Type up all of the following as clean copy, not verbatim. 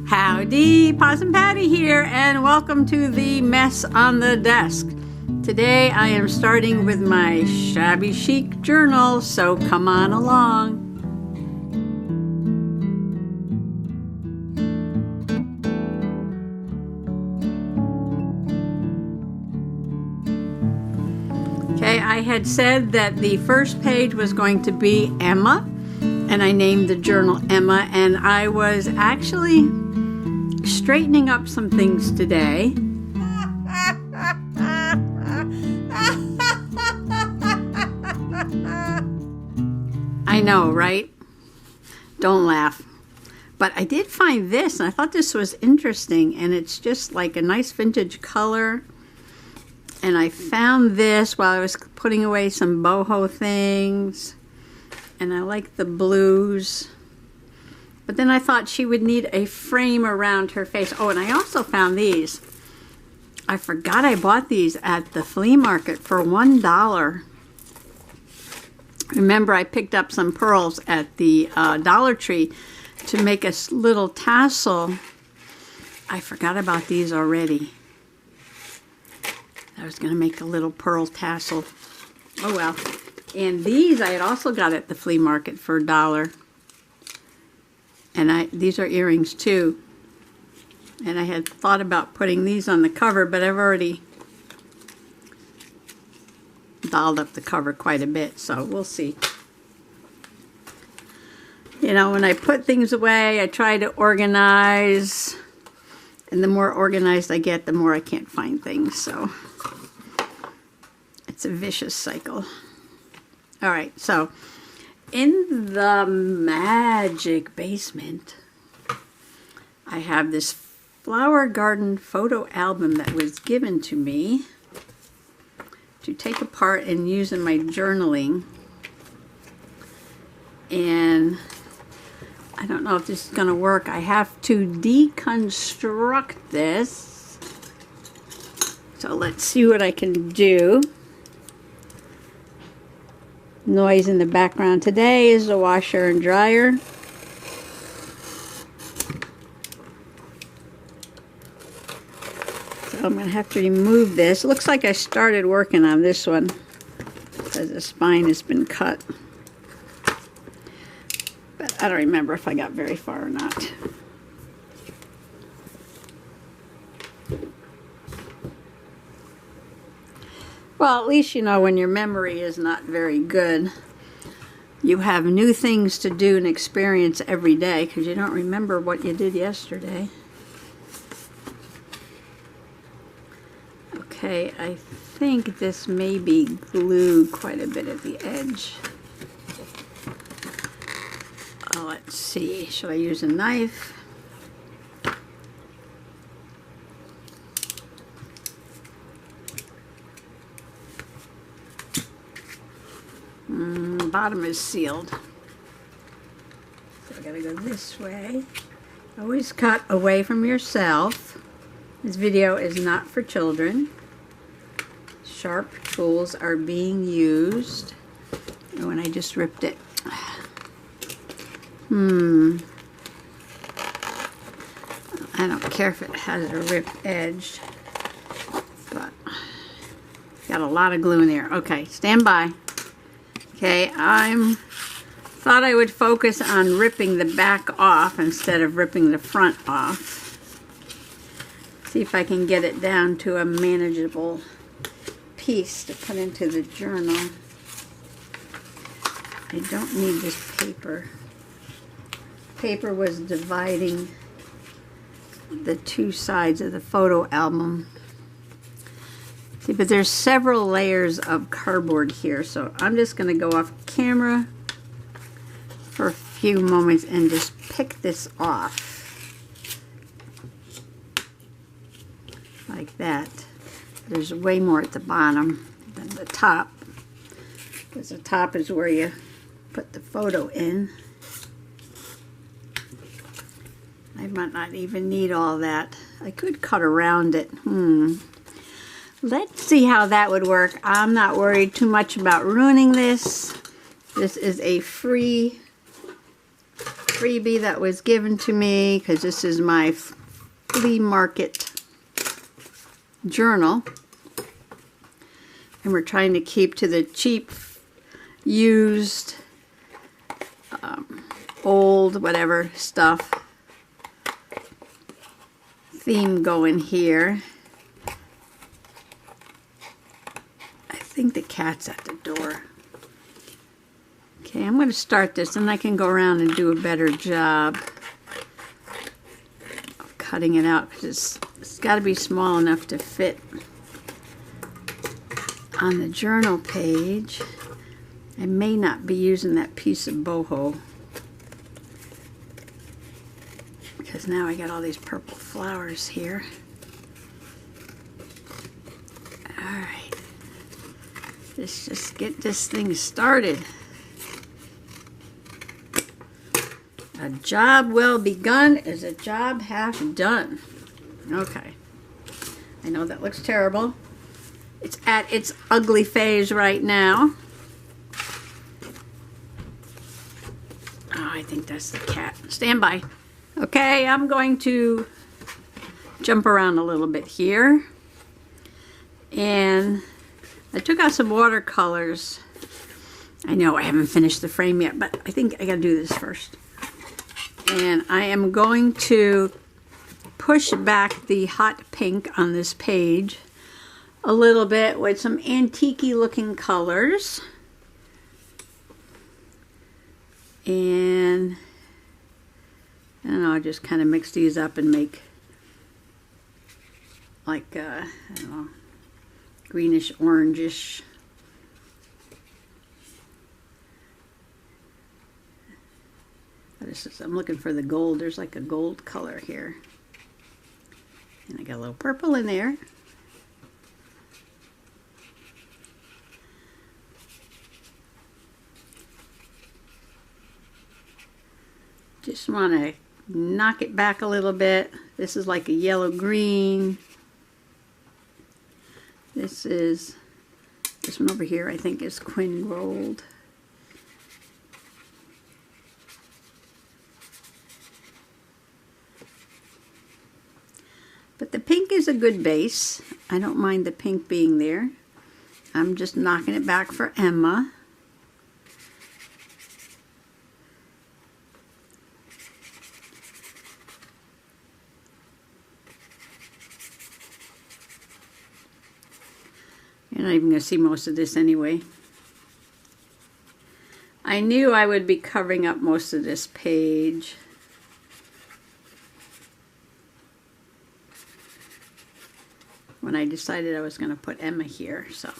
Howdy, Possum Patty here, and welcome to the mess on the desk. Today I am starting with my Shabby Chic journal, so come on along. Okay, I had said that the first page was going to be Emma, and I named the journal Emma, and I was actually straightening up some things today. I know, right? Don't laugh. But I did find this, and I thought this was interesting, and it's just like a nice vintage color. And I found this while I was putting away some boho things, and I like the blues. But then I thought she would need a frame around her face. Oh, and I also found these. I forgot I bought these at the flea market for $1. Remember, I picked up some pearls at the Dollar Tree to make a little tassel. I forgot about these already. I was going to make a little pearl tassel. Oh well. And these I had also got at the flea market for $1. And these are earrings too. And I had thought about putting these on the cover, but I've already dolled up the cover quite a bit, so we'll see. You know, when I put things away, I try to organize. And the more organized I get, the more I can't find things, so it's a vicious cycle. All right, so in the magic basement, I have this flower garden photo album that was given to me to take apart and use in my journaling. And I don't know if this is going to work. I have to deconstruct this. So let's see what I can do. Noise in the background today is the washer and dryer. So I'm going to have to remove this. It looks like I started working on this one because the spine has been cut. But I don't remember if I got very far or not. Well, at least you know when your memory is not very good, you have new things to do and experience every day because you don't remember what you did yesterday. Okay, I think this may be glued quite a bit at the edge. Oh, let's see. Should I use a knife? The bottom is sealed. So I gotta go this way. Always cut away from yourself. This video is not for children. Sharp tools are being used. Oh, and I just ripped it. I don't care if it has a ripped edge, but got a lot of glue in there. Okay, stand by. Okay, thought I would focus on ripping the back off instead of ripping the front off. See if I can get it down to a manageable piece to put into the journal. I don't need this paper. Paper was dividing the two sides of the photo album. See, but there's several layers of cardboard here, so I'm just going to go off camera for a few moments and just pick this off. Like that. There's way more at the bottom than the top, because the top is where you put the photo in. I might not even need all that. I could cut around it. Let's see how that would work. I'm not worried too much about ruining this. This is a free freebie that was given to me because this is my flea market journal. And we're trying to keep to the cheap, used, old, whatever stuff theme going here. I think the cat's at the door. Okay, I'm going to start this and I can go around and do a better job of cutting it out because it's got to be small enough to fit on the journal page. I may not be using that piece of boho because now I got all these purple flowers here. Alright, let's just get this thing started. A job well begun is a job half done. Okay, I know that looks terrible. It's at its ugly phase right now. Oh, I think that's the cat. Stand by. Okay, I'm going to jump around a little bit here. And I took out some watercolors. I know I haven't finished the frame yet, but I think I gotta do this first. And I am going to push back the hot pink on this page a little bit with some antique-y looking colors. And I don't know, I just kind of mix these up and make like, I don't know, greenish, orangish. I'm looking for the gold. There's like a gold color here. And I got a little purple in there. Just want to knock it back a little bit. This is like a yellow green. This one over here I think is Quin Gold. But the pink is a good base. I don't mind the pink being there. I'm just knocking it back for Emma. You're not even going to see most of this anyway. I knew I would be covering up most of this page. When I decided I was going to put Emma here, so.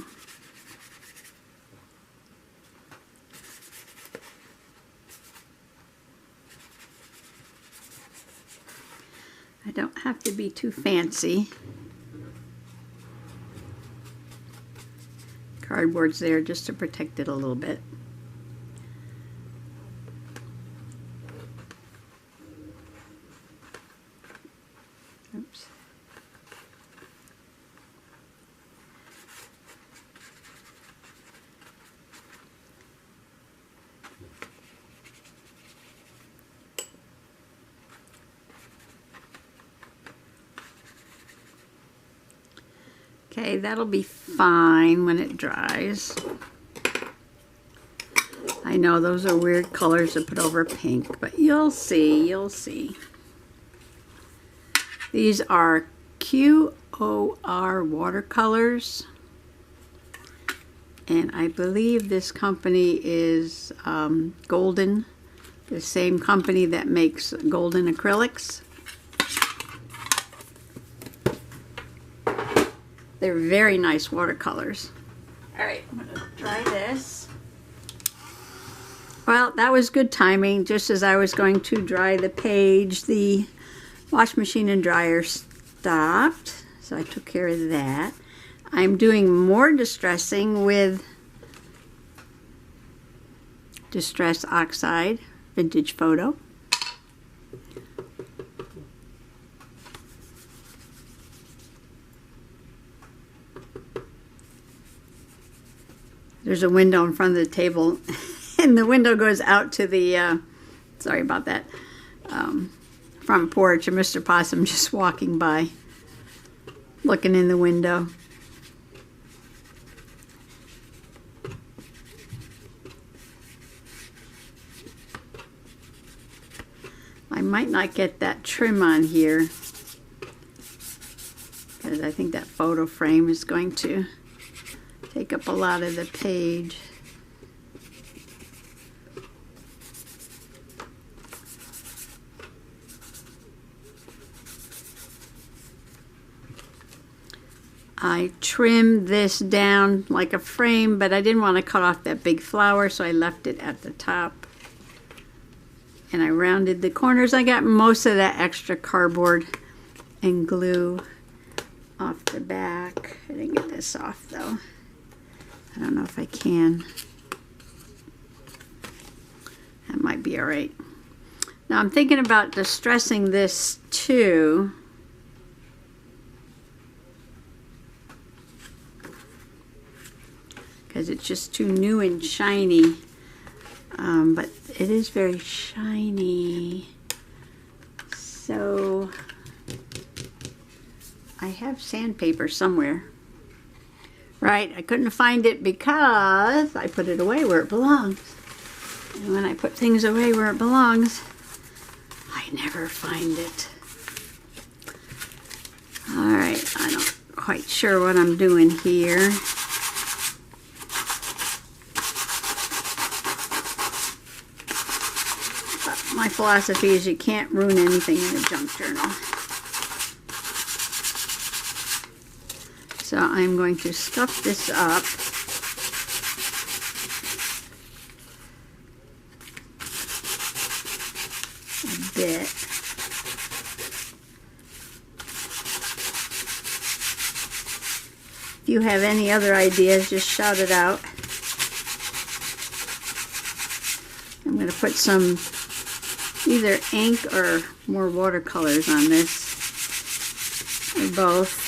I don't have to be too fancy. Cardboard's there just to protect it a little bit. Oops. Okay, that'll be fine when it dries. I know those are weird colors to put over pink, but you'll see, you'll see. These are QOR watercolors. And I believe this company is Golden, the same company that makes Golden acrylics. They're very nice watercolors. Alright, I'm going to try this. Well, that was good timing. Just as I was going to dry the page, the wash machine and dryer stopped. So I took care of that. I'm doing more distressing with Distress Oxide Vintage Photo. There's a window in front of the table, and the window goes out to the Sorry about that. Front porch, and Mr. Possum just walking by, looking in the window. I might not get that trim on here because I think that photo frame is going to take up a lot of the page. I trimmed this down like a frame, but I didn't want to cut off that big flower, so I left it at the top. And I rounded the corners. I got most of that extra cardboard and glue off the back. I didn't get this off though. I don't know if I can. That might be all right. Now I'm thinking about distressing this too. Because it's just too new and shiny. But it is very shiny. So I have sandpaper somewhere. Right, I couldn't find it because I put it away where it belongs. And when I put things away where it belongs, I never find it. Alright, I'm not quite sure what I'm doing here. My philosophy is you can't ruin anything in a junk journal. So I'm going to scuff this up. A bit. If you have any other ideas, just shout it out. I'm going to put some either ink or more watercolors on this, or both.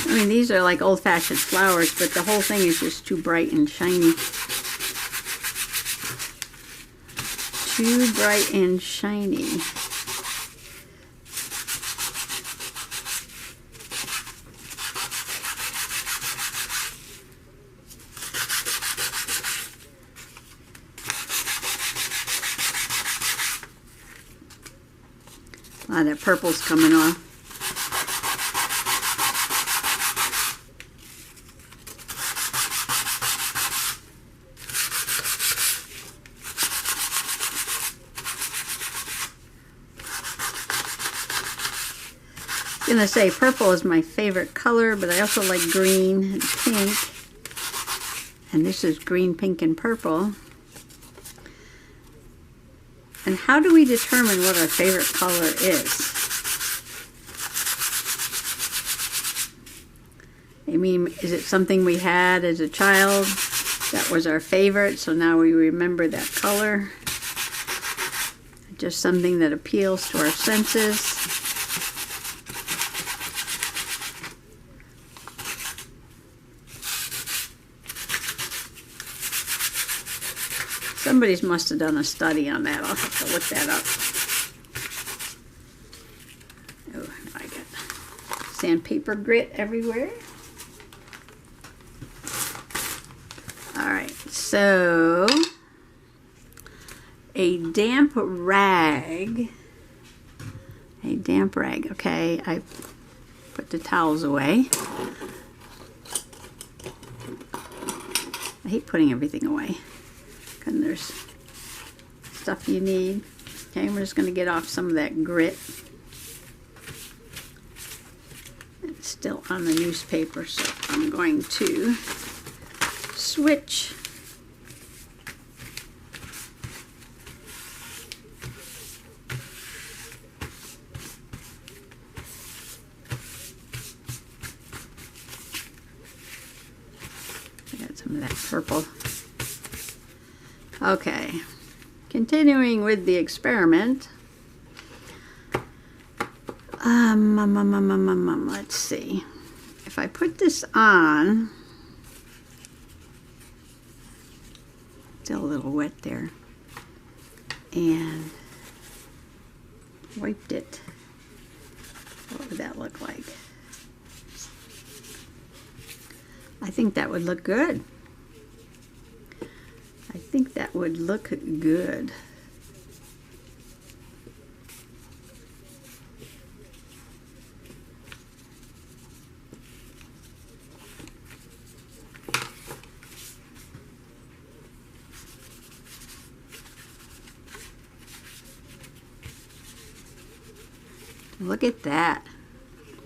I mean, these are like old-fashioned flowers, but the whole thing is just too bright and shiny. Too bright and shiny. A lot of that purple's coming off. I'm gonna say purple is my favorite color, but I also like green and pink. And this is green, pink, and purple. And how do we determine what our favorite color is? I mean, is it something we had as a child that was our favorite, so now we remember that color? Just something that appeals to our senses? Somebody's must have done a study on that. I'll have to look that up. Oh, I got sandpaper grit everywhere. Alright, so a damp rag. A damp rag. Okay, I put the towels away. I hate putting everything away. And there's stuff you need. Okay, we're just going to get off some of that grit. It's still on the newspaper, so I'm going to switch. I got some of that purple. Okay, continuing with the experiment. Let's see. If I put this on, still a little wet there, and wiped it, what would that look like? I think that would look good. I think that would look good. Look at that.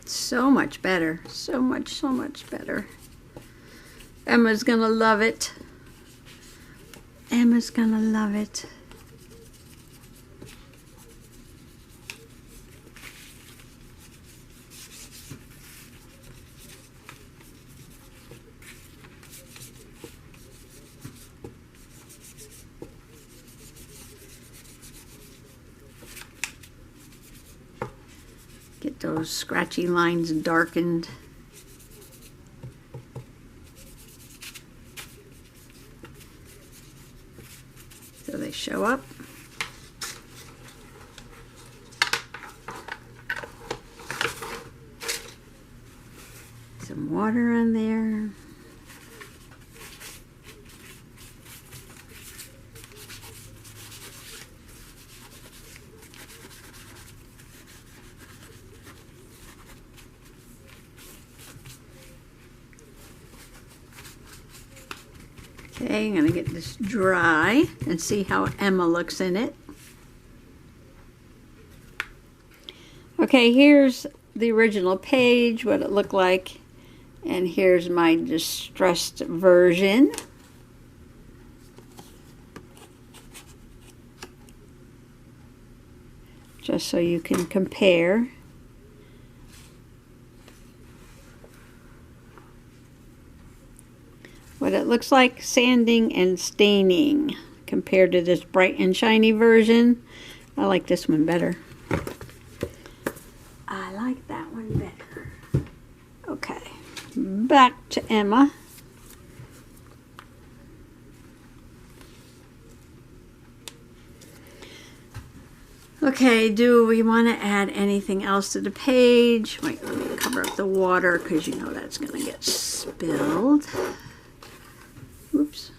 So much better. So much better. Emma's gonna love it. Emma's gonna love it. Get those scratchy lines darkened. So they show up. Some water on there. Okay, I'm going to get this dry and see how Emma looks in it. Okay, here's the original page, what it looked like, and here's my distressed version. Just so you can compare. What it looks like sanding and staining compared to this bright and shiny version. I like this one better. I like that one better. Okay, back to Emma. Okay, do we want to add anything else to the page? Wait, let me cover up the water because you know that's going to get spilled. Oops.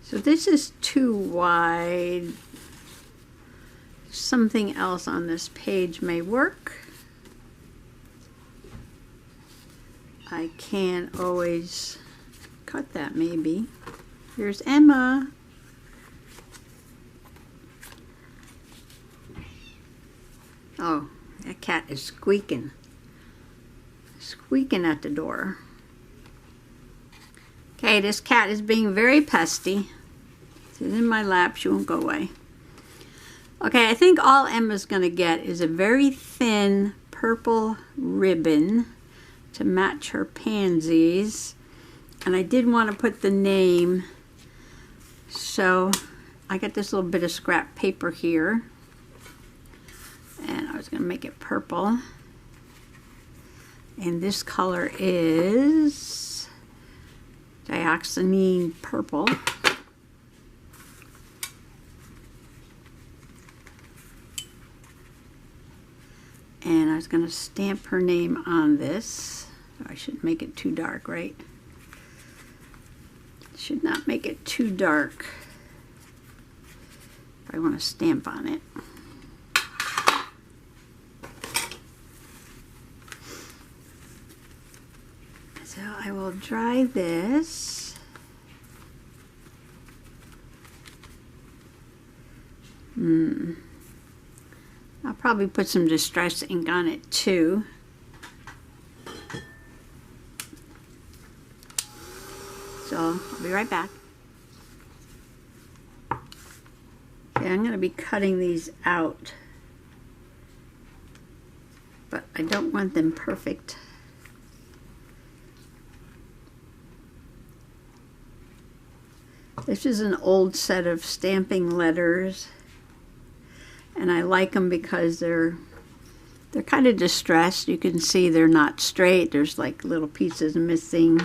So this is too wide. Something else on this page may work. I can always cut that maybe. Here's Emma. Oh, that cat is squeaking. Squeaking at the door. Okay, this cat is being very pesty. She's in my lap. She won't go away. Okay, I think all Emma's going to get is a very thin purple ribbon to match her pansies. And I did want to put the name. So I got this little bit of scrap paper here. And I was going to make it purple. And this color is dioxazine purple. And I was going to stamp her name on this. I shouldn't make it too dark, right? Should not make it too dark. I want to stamp on it. So I will dry this. I'll probably put some distress ink on it too. So I'll be right back. Okay, I'm going to be cutting these out, but I don't want them perfect. This is an old set of stamping letters, and I like them because they're kind of distressed. You can see they're not straight. There's like little pieces missing.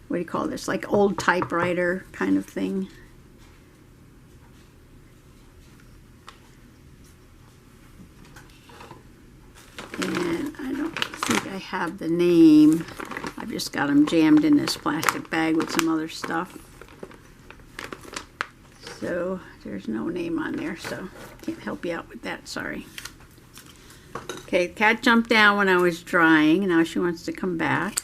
What do you call this? Like old typewriter kind of thing. And I don't think I have the name. I've just got them jammed in this plastic bag with some other stuff. So there's no name on there, so can't help you out with that, sorry. Okay, the cat jumped down when I was drying, and now she wants to come back.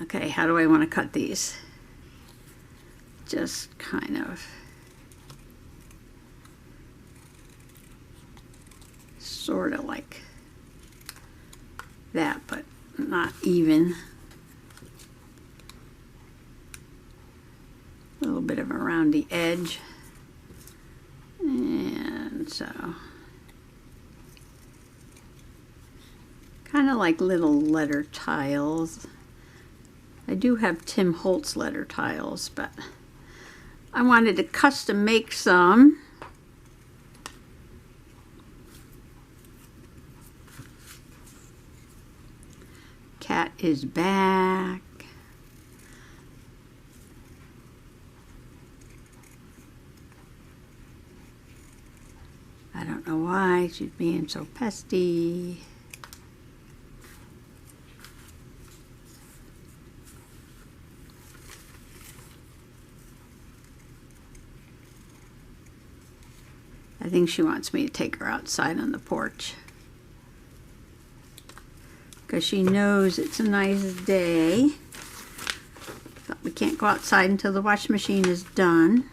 Okay, how do I want to cut these? Just kind of sort of like that, but not even. A little bit of around the edge. And so kind of like little letter tiles. I do have Tim Holtz letter tiles, but I wanted to custom make some. Cat is back. I don't know why she's being so pesty. I think she wants me to take her outside on the porch, because she knows it's a nice day. But we can't go outside until the washing machine is done.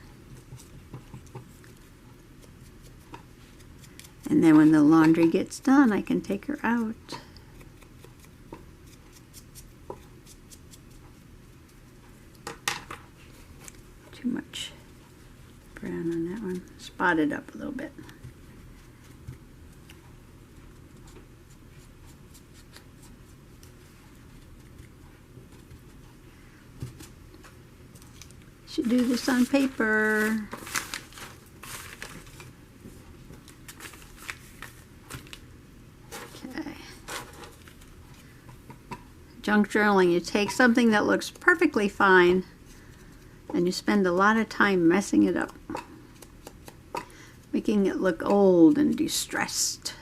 And then when the laundry gets done, I can take her out. Too much brown on that one. Spot it up a little bit. Should do this on paper. Okay. Junk journaling. You take something that looks perfectly fine and you spend a lot of time messing it up, making it look old and distressed.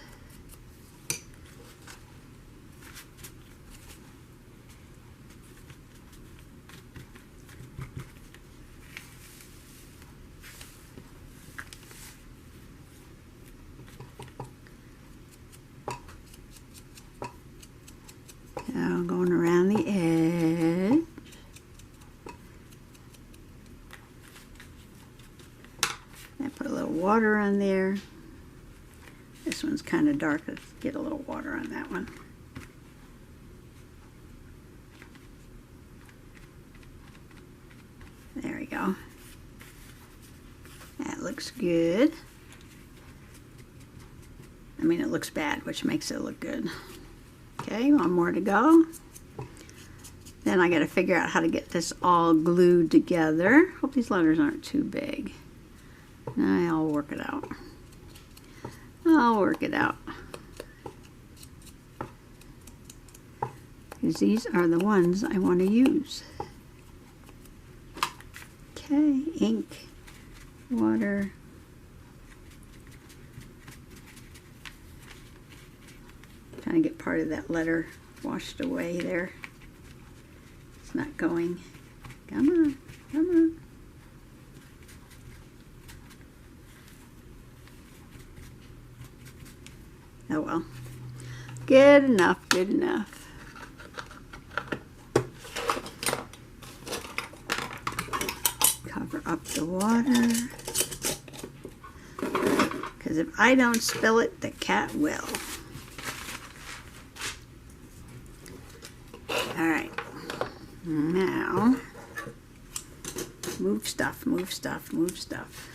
Now going around the edge. I put a little water on there. This one's kind of dark. Let's get a little water on that one. There we go. That looks good. I mean, it looks bad, which makes it look good. Okay, one more to go. Then I got to figure out how to get this all glued together. Hope these letters aren't too big. I'll work it out. I'll work it out. Because these are the ones I want to use. Okay, ink, water. Trying to get part of that letter washed away there. It's not going. Come on, come on. Oh well. Good enough, good enough. Cover up the water. Because if I don't spill it, the cat will. Alright. Now, move stuff, move stuff, move stuff.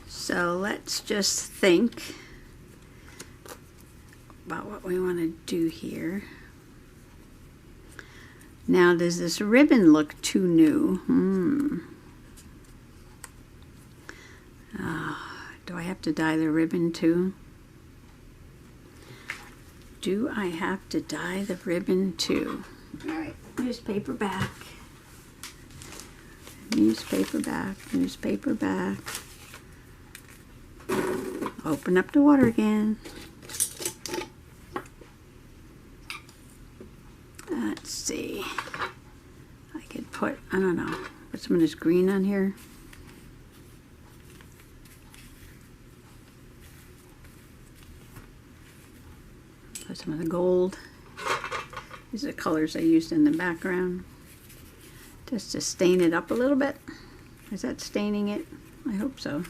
So let's just think about what we want to do here. Now, does this ribbon look too new? Do I have to dye the ribbon too? Do I have to dye the ribbon too? All right, newspaper back. Newspaper back, newspaper back. Open up the water again. Let's see. I could put, I don't know, put some of this green on here. Put some of the gold. These are the colors I used in the background. Just to stain it up a little bit. Is that staining it? I hope so.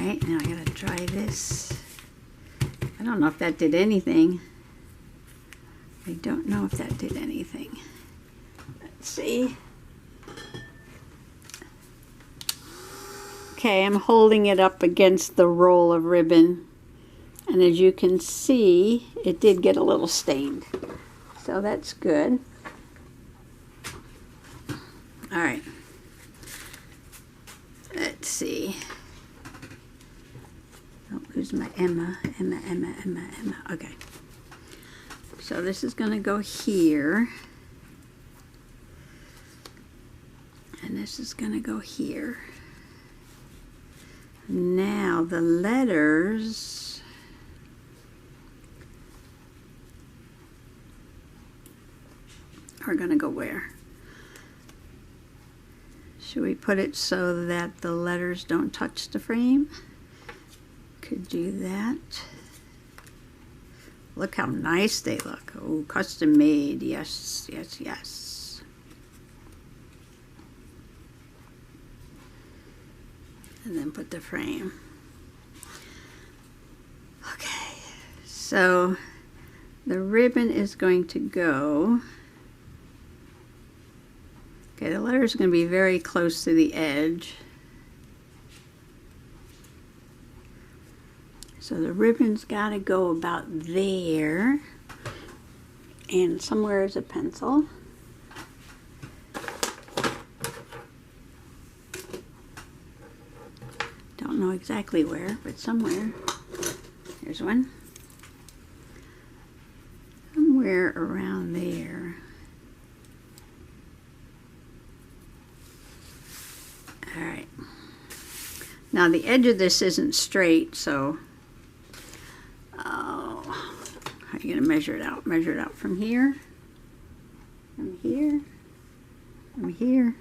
Alright, now I gotta dry this. I don't know if that did anything. I don't know if that did anything. Let's see. Okay, I'm holding it up against the roll of ribbon. And as you can see, it did get a little stained. So that's good. Alright. Let's see. Don't lose my Emma. Okay. So this is going to go here. And this is going to go here. Now the letters are going to go where? Should we put it so that the letters don't touch the frame? Could do that. Look how nice they look. Oh, custom made. Yes, yes, yes. And then put the frame. Okay, so the ribbon is going to go. Okay, the letters are going to be very close to the edge. So the ribbon's got to go about there, and somewhere is a pencil. Don't know exactly where, but somewhere. Here's one. Somewhere around there. All right. Now the edge of this isn't straight, so how are you going to measure it out? Measure it out from here, from here, from here,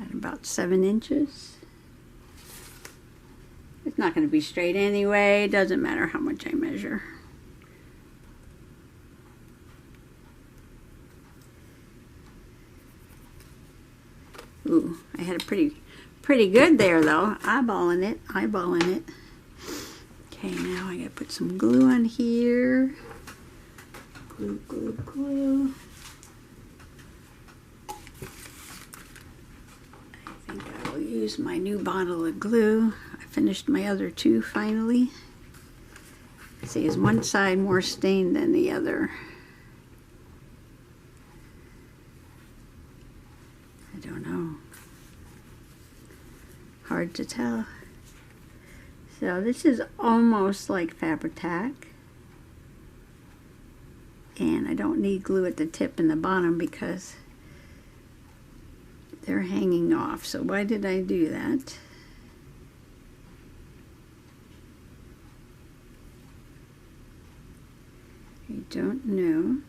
at about 7 inches. It's not going to be straight anyway. It doesn't matter how much I measure. Ooh, I had a pretty good there though. Eyeballing it, eyeballing it. Okay, now I gotta put some glue on here. Glue, glue, glue. I think I will use my new bottle of glue. I finished my other two finally. See, is one side more stained than the other? I don't know. Hard to tell. So this is almost like Fabri-Tac. And I don't need glue at the tip and the bottom because they're hanging off. So why did I do that? I don't know.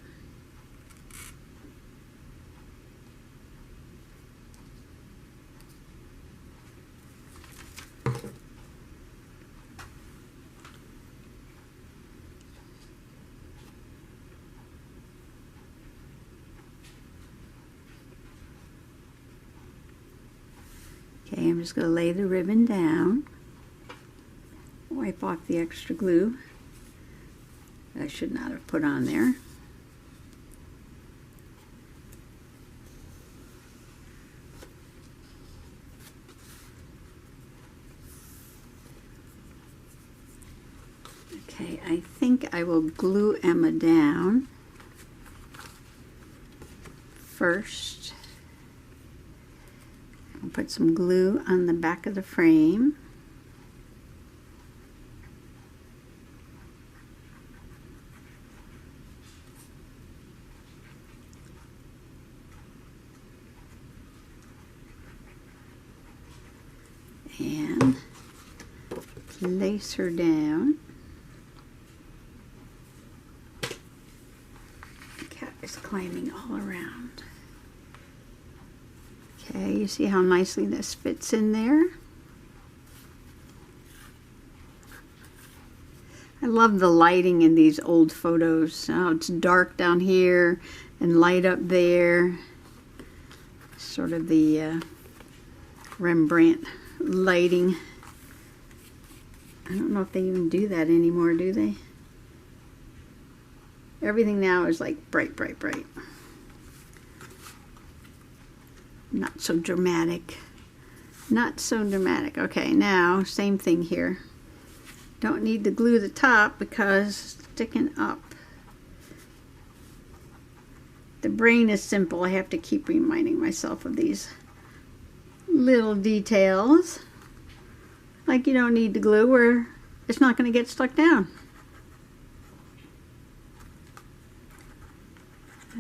Okay, I'm just going to lay the ribbon down. Wipe off the extra glue I should not have put on there. Okay, I think I will glue Emma down first. I'll put some glue on the back of the frame. And place her down. The cat is climbing all around. Okay, you see how nicely this fits in there? I love the lighting in these old photos. Oh, it's dark down here and light up there. Sort of the Rembrandt lighting. I don't know if they even do that anymore, do they? Everything now is like bright, bright, bright. Not so dramatic. Not so dramatic. Okay, now same thing here. Don't need to glue the top because it's sticking up. The brain is simple. I have to keep reminding myself of these little details. Like you don't need to glue where it's not going to get stuck down.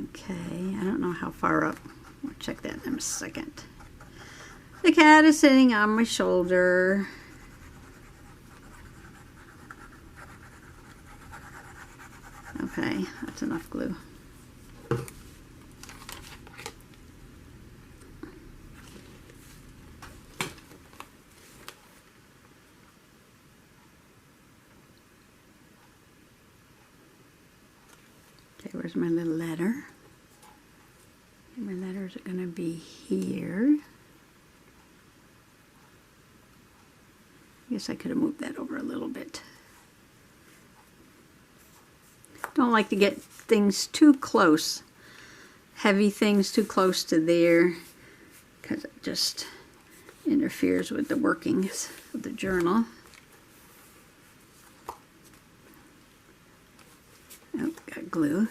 Okay, I don't know how far up. We'll check that in a second. The cat is sitting on my shoulder. Okay, that's enough glue. Okay, where's my little letter? My letters are going to be here. I guess I could have moved that over a little bit. Don't like to get things too close, heavy things too close to there, because it just interferes with the workings of the journal. Oh, got glue.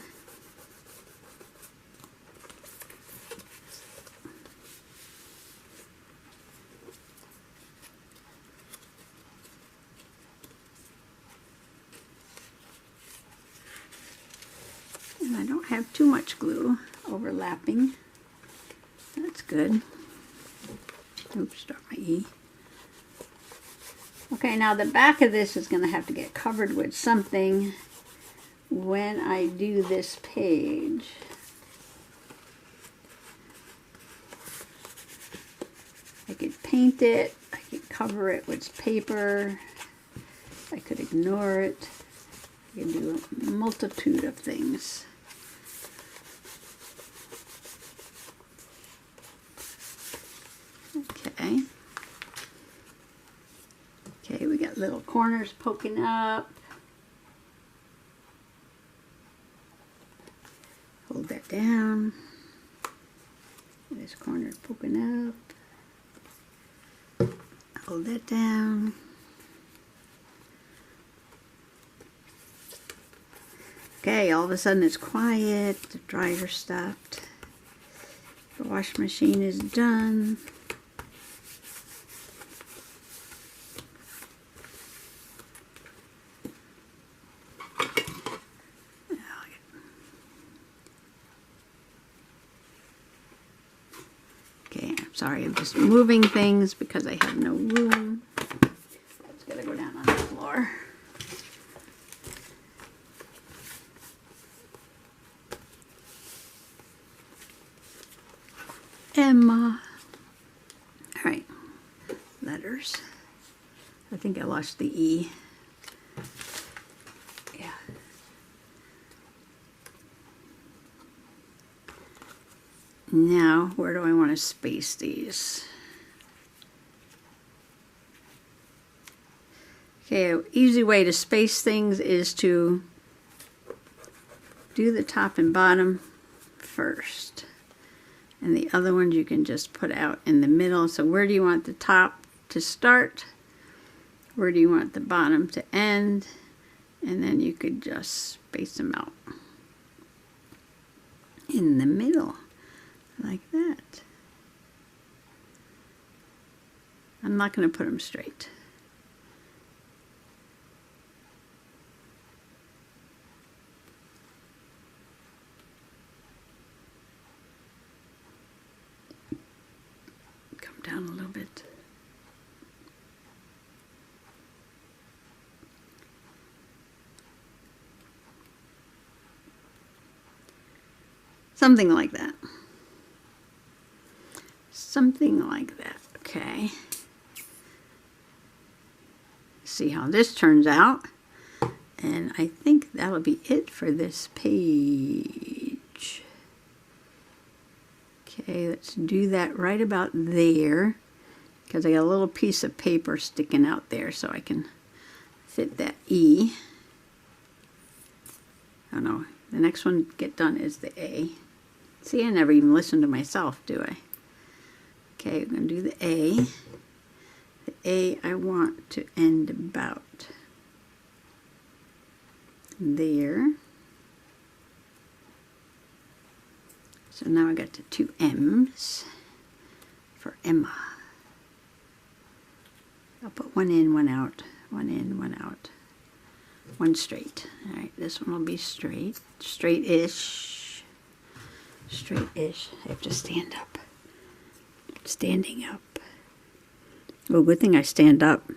And I don't have too much glue overlapping. That's good. Oops, start my E. Okay, now the back of this is going to have to get covered with something when I do this page. I could paint it, I could cover it with paper, I could ignore it, I could do a multitude of things. Okay. Okay, we got little corners poking up. Hold that down. This corner poking up. Hold that down. Okay, all of a sudden it's quiet. The dryer stopped. The wash machine is done. Sorry, I'm just moving things because I have no room. It's gotta go down on the floor. Emma. All right, letters. I think I lost the E. Yeah. Now, where do I want to space these? Okay, an easy way to space things is to do the top and bottom first. And the other ones you can just put out in the middle. So where do you want the top to start? Where do you want the bottom to end? And then you could just space them out in the middle, like that. I'm not going to put them straight. Come down a little bit. Something like that. Something like that. Okay. See how this turns out. And I think that'll be it for this page. Okay, let's do that right about there. Because I got a little piece of paper sticking out there so I can fit that E. Oh no, the next one to get done is the A. See, I never even listen to myself, do I? Okay, we're going to do the A. The A I want to end about there. So now I got the two M's for Emma. I'll put one in, one out, one in, one out, one straight. All right, this one will be straight, straight-ish. Straight-ish. I have to stand up. Standing up. Oh, good thing I stand up.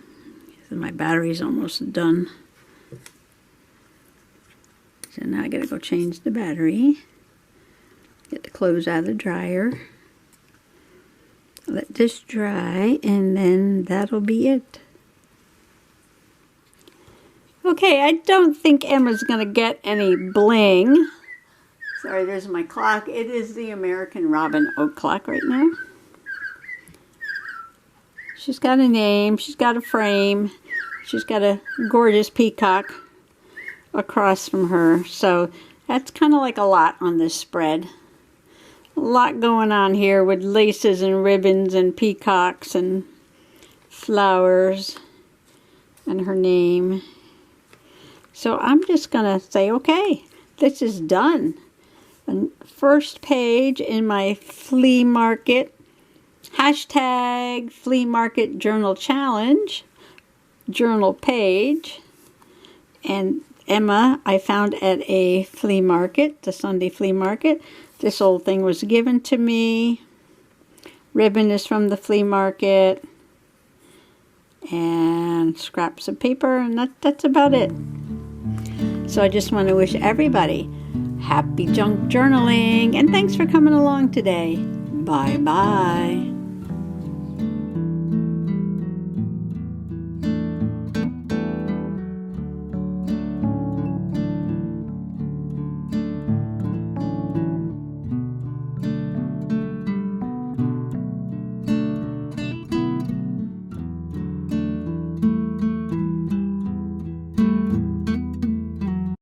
My battery's almost done. So now I gotta go change the battery. Get the clothes out of the dryer. Let this dry, and then that'll be it. Okay, I don't think Emma's gonna get any bling. Sorry, there's my clock. It is the American Robin Oak clock right now. She's got a name. She's got a frame. She's got a gorgeous peacock across from her. So that's kind of like a lot on this spread. A lot going on here with laces and ribbons and peacocks and flowers and her name. So I'm just going to say, okay, this is done. The first page in my flea market, hashtag flea market journal challenge, journal page. And Emma I found at a flea market, the Sunday flea market. This old thing was given to me. Ribbon is from the flea market. And scraps of paper, and that's about it. So I just want to wish everybody happy junk journaling, and thanks for coming along today. Bye-bye.